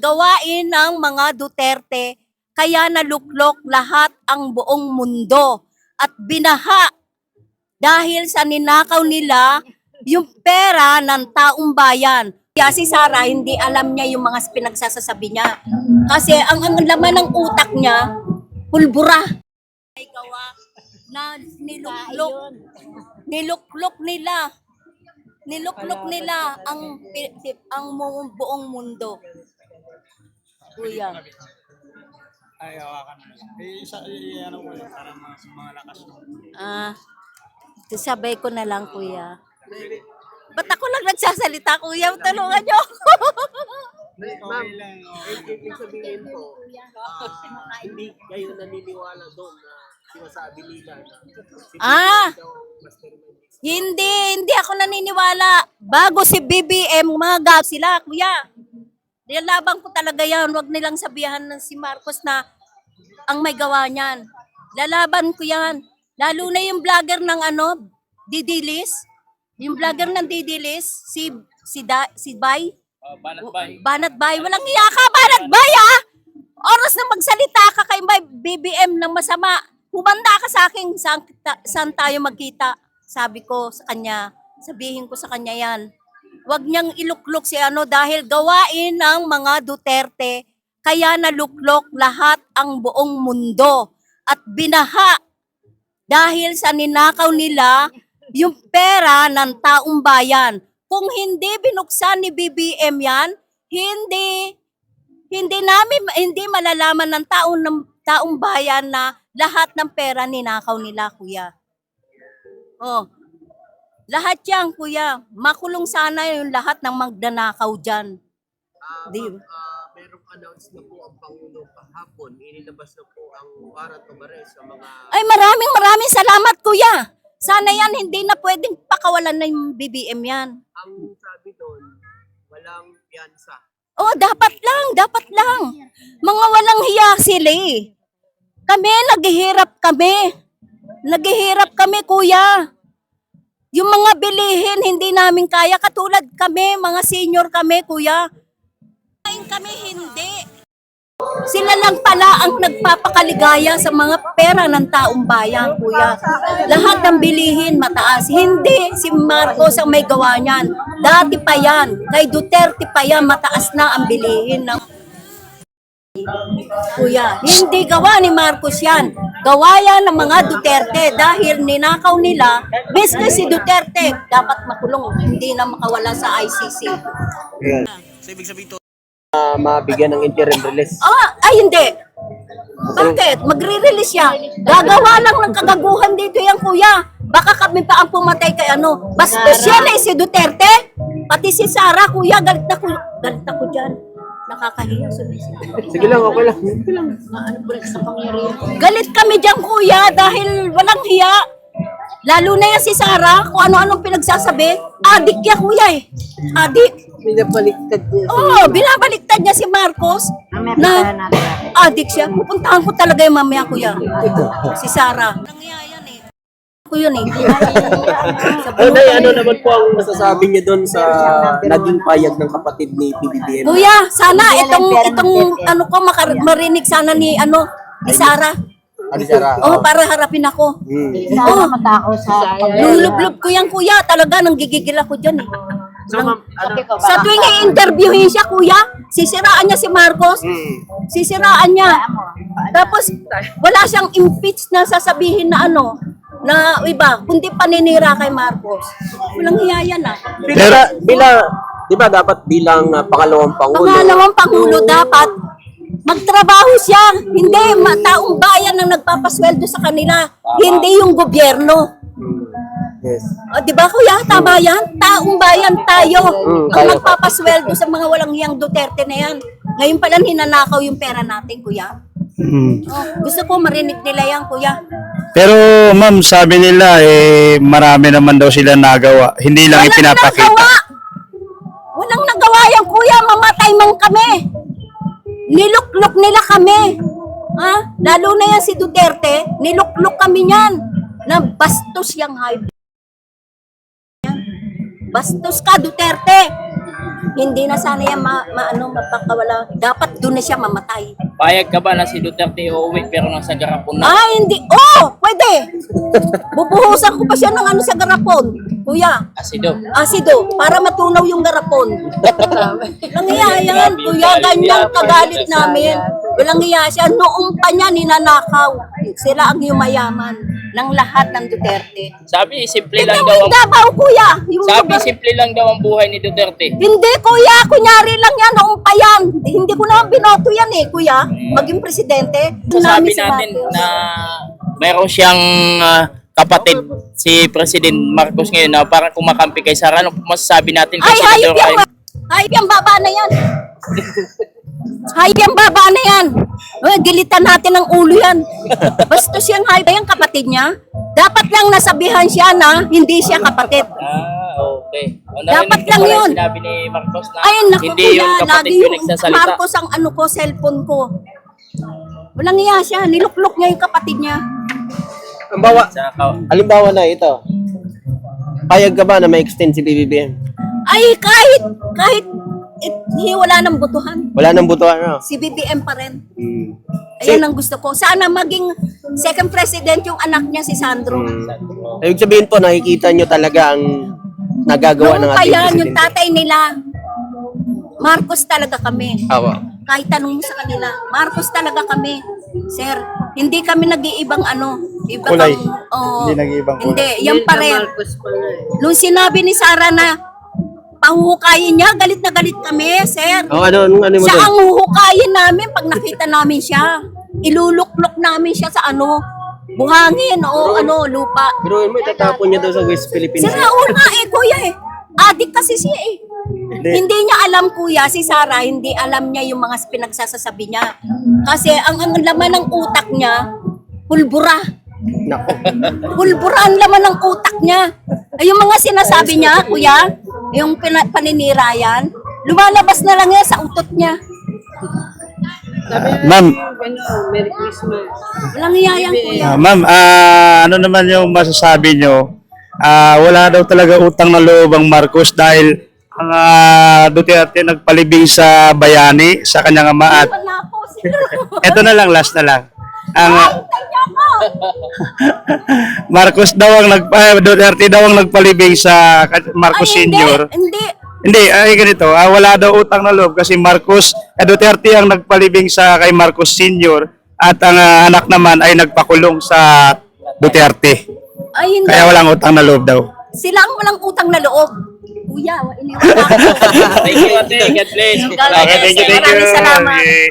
gawain ng mga Duterte, kaya naluklok lahat ang buong mundo at binaha dahil sa ninakaw nila yung pera ng taong bayan. Kaya si Sara, hindi alam niya yung mga pinagsasasabi niya. Kasi ang laman ng utak niya, pulbura. Ay gawa na niluklok nila ang buong mundo. Kuya. Ay, hawakan mo lang. Ano mo yun, para mga lakas mo. Sabay ko na lang, kuya. Ba't ako lang nagsasalita, kuya? Tulungan niyo ako. Okay lang. Ibig sabihin po, hindi kayo naniniwala doon na sinasabi nila na si daw mastermind. Hindi ako naniniwala. Bago si BBM, mga gab sila, kuya. Nilalaban ko talaga yan. Huwag nilang sabihan ng si Marcos na ang may gawa niyan. Lalaban ko yan. Lalo na yung vlogger ng Didilis. Yung vlogger ng Didilis, si Bay. Banat Bay. Walang iya ka, Banat Bay, ah! Oras na magsalita ka kay BBM ng masama. Humanda ka sa akin, saan tayo magkita? Sabi ko sa kanya, sabihin ko sa kanya yan. Huwag niyang iluklok si dahil gawain ng mga Duterte, kaya naluklok lahat ang buong mundo at binaha dahil sa ninakaw nila yung pera ng taong bayan. Kung hindi binuksan ni BBM yan, hindi malalaman ng taong bayan na lahat ng pera ninakaw nila, kuya. Oh. Lahat yan, kuya. Makulong sana yung lahat ng magnanakaw dyan. Merong announce na po ang Pangulo kahapon. Inilabas na po ang warrant of arrest sa mga... Ay, maraming salamat, kuya. Sana yan, hindi na pwedeng pakawalan na yung BBM yan. Ang sabi doon, walang piyansa. Oh, dapat lang. Mga walang hiya sila eh. Naghihirap kami, kuya. Yung mga bilihin, hindi namin kaya. Katulad kami, mga senior kami, kuya. Kami hindi. Sila lang pala ang nagpapakaligaya sa mga pera ng taong bayan, kuya. Lahat ng bilihin mataas. Hindi si Marcos ang may gawa niyan. Dati pa yan. Kay Duterte pa yan, mataas na ang bilihin ng kuya. Hindi gawa ni Marcos yan. Gawa yan ng mga Duterte dahil ninakaw nila. Basta si Duterte dapat makulong. Hindi na makawala sa ICC. So, ibig sabihin ito, mabigyan ng interim release. Ay hindi. Bakit? Magre-release siya. Gagawa lang ng kagaguhan dito yan, kuya. Baka kami pa ang pumatay kay Mas special si Duterte. Pati si Sara, kuya. Galit ako dyan. Nakakahiya. Sige lang, okay lang. Galit kami dyan, kuya, dahil walang hiya. Lalo na yan si Sara, kung ano-anong pinagsasabi. Adik yan, kuya eh. Adik. Binabaliktad niya. Binabaliktad niya si Marcos na adik siya. Pupuntahan ko talaga yung mamaya, kuya. Si Sara. Nangyayari eh. Ako yun eh. Ano naman po ang masasabi niya doon sa naging payag ng kapatid ni PBBM? Kuya, sana itong marinig sana ni Sara. Para harapin ako. Lulublob ko yan, kuya. Talaga, nanggigigil ako dyan eh. So, Sa tuwing i-interviewin siya, kuya, sisiraan niya si Marcos. Sisiraan niya. Tapos, wala siyang impeach na sasabihin na na iba, kundi paninira kay Marcos. Walang hiya yan ah. Di ba dapat bilang pangalawang Pangulo? Dapat magtrabaho siya. Hindi, taong bayan ang nagpapasweldo sa kanila. Hindi yung gobyerno. Yes. Di ba, kuya? Tama yan? Taong bayan tayo ang magpapasweldo sa mga walang hiyang Duterte na yan. Ngayon pala hinanakaw yung pera natin, kuya. Gusto ko marinig nila yan, kuya. Pero ma'am, sabi nila marami naman daw sila nagawa. Hindi lang ipinapakita. Walang nagawa yan, kuya. Mamatay man kami. Niluklok nila kami. Lalo na yan si Duterte. Niluklok kami niyan. Na bastos yung high. Bastos ka, Duterte. Hindi na sana yan mapakawala. Dapat doon na siya mamatay. Payag ka ba na si Duterte uuwi pero nasa garapon na? Ah, hindi. Oh, pwede. Bubuhusan ko pa siya ng ano sa garapon. Kuya, Asido. asido, para matunaw yung garapon. Walang iya yan, kuya. Ganyan kagalit namin. Walang iya siya. Noong pa niya ninanakaw. Sila ang yumayaman ng lahat ng Duterte. Sabi, simple lang Tingnan daw mo yung ang... Davao, kuya. Yung Sabi, lugar- simple lang daw ang buhay ni Duterte. Hindi, kuya. Kunyari lang yan. Noong pa yan. Hindi ko naman binoto yan eh, kuya. Maging presidente. Sabi Si natin Marcos. na mayroon siyang kapatid, si President Marcos ngayon, na parang kumakampi kay Sara. Ano masasabi natin kay Ay, hayop Senador yan. Hayop yan, baba na yan. Hayop yan, baba na yan. Uy, gilitan natin ng ulo yan. Bastos yung hayop yan, kapatid niya. Dapat lang nasabihan siya na hindi siya kapatid. Okay. Dapat lang yun. Sinabi ni Marcos na Ay, naku hindi kuya, yung kapatid lagi ko yung nagsasalita. Marcos ang ano ko, cellphone ko. Walang iya siya, niluklok niya yung kapatid niya. Halimbawa na ito. Payag ka ba na ma-extend si BBM? Ay, kahit wala ng butuhan. Wala nang butuan, no? Si BBM pa rin. Ayan ang gusto ko. Sana maging second president yung anak niya, si Sandro. Ibig sabihin po, nakikita nyo talaga ang nagagawa ng Noong pa ating yan, yung presidente. tatay nila, Marcos talaga kami. Awa. Kahit tanong mo sa kanila, Marcos talaga kami. Sir, hindi kami nag-iibang ano. Iba Kulay. Oo. Hindi nag-iibang kulay. Hindi, yan pa rin. Nung sinabi ni Sara na pahuhukayin niya, galit na galit kami, sir. Ano mo Siya doon? ang huhukayin namin pag nakita namin siya. Iluluklok namin siya sa ano, buhangin o ano, lupa. Pero mo itatapon niya daw sa West Philippines. Sira nga eh, kuya eh. Adik kasi siya eh. Hindi niya alam, kuya, si Sara, hindi alam niya yung mga pinagsasasabi niya. Kasi ang laman ng utak niya, pulbura. Nako. Pulbura ang laman ng utak niya. Ay, yung mga sinasabi niya, kuya, yung paninira yan, lumalabas na lang yan sa utot niya. Ma'am, Walang iyayang, kuya. ma'am, ano naman yung masasabi nyo? Wala daw talaga utang na loob ang Marcos dahil ang Duterte nagpalibing sa bayani, sa kanyang ama at Wala po, sino? eto na lang, last na lang. Ang Hintay niyo ako! Marcos daw ang Duterte daw ang nagpalibing sa Marcos Ay, Senior. Hindi. Hindi, ay ganito, wala daw utang na loob kasi Duterte ang nagpalibing sa kay Marcos Senior at ang anak naman ay nagpakulong sa Duterte. Ay, hindi. Kaya walang utang na loob daw. Sila ang walang utang na loob. Kuya, iniwala ako. Thank you, ate. God bless. God bless. Maraming salamat. Okay.